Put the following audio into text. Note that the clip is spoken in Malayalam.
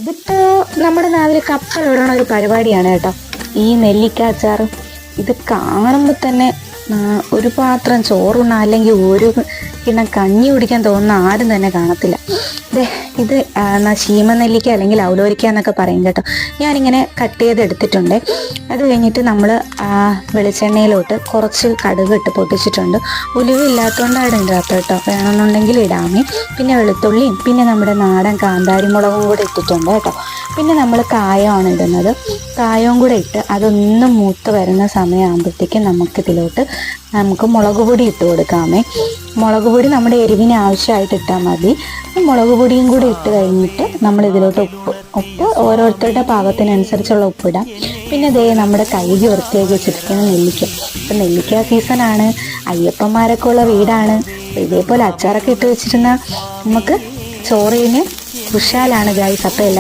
ഇതിപ്പോ നമ്മുടെ നാവിൽ കപ്പലിടണ ഒരു പരിപാടിയാണ് കേട്ടോ, ഈ നെല്ലിക്ക അച്ചാർ. ഇത് കാണുമ്പോൾ തന്നെ ഒരു പാത്രം ചോറുണ്ണ അല്ലെങ്കിൽ ഒരു കിണ്ണം കഞ്ഞി കുടിക്കാൻ തോന്നുന്ന ആരും തന്നെ കാണത്തില്ല. ഇത് ശീമനെല്ലിക്ക അല്ലെങ്കിൽ ഔലോരിക്ക എന്നൊക്കെ പറയും കേട്ടോ. ഞാനിങ്ങനെ കട്ട് ചെയ്തെടുത്തിട്ടുണ്ട്. അത് കഴിഞ്ഞിട്ട് നമ്മൾ വെളിച്ചെണ്ണയിലോട്ട് കുറച്ച് കടുക് ഇട്ട് പൊട്ടിച്ചിട്ടുണ്ട്. ഉലുവില്ലാത്തതുകൊണ്ടാണ് ഇതിനകത്ത് കേട്ടോ, വേണമെന്നുണ്ടെങ്കിൽ ഇടാമേ. പിന്നെ വെളുത്തുള്ളിയും പിന്നെ നമ്മുടെ നാടൻ കാന്താരി മുളകും കൂടെ ഇട്ടിട്ടുണ്ട് കേട്ടോ. പിന്നെ നമ്മൾ കായമാണ് ഇടുന്നത്. കായവും കൂടെ ഇട്ട് അതൊന്ന് മൂത്ത് വരുന്ന സമയമാകുമ്പോഴത്തേക്കും നമുക്ക് മുളക് പൊടി ഇട്ട് കൊടുക്കാമേ. മുളക് പൊടി നമ്മുടെ എരിവിന് ആവശ്യമായിട്ട് ഇട്ടാൽ മതി. മുളക് പൊടിയും കൂടി ഇട്ട് കഴിഞ്ഞിട്ട് നമ്മൾ ഇതിലോട്ട് ഉപ്പ് ഓരോരുത്തരുടെ പാകത്തിനനുസരിച്ചുള്ള ഉപ്പിടാം. പിന്നെ നമ്മുടെ കഴുകി വൃത്തിയാക്കി വെച്ചിരിക്കുന്ന നെല്ലിക്ക. ഇപ്പം നെല്ലിക്ക സീസണാണ്, അയ്യപ്പന്മാരൊക്കെ ഉള്ള വീടാണ്. ഇതേപോലെ അച്ചാറൊക്കെ ഇട്ട് വെച്ചിരുന്നാൽ നമുക്ക് ചോറിന് കുശാലാണ് ഗായ്സ്. അപ്പം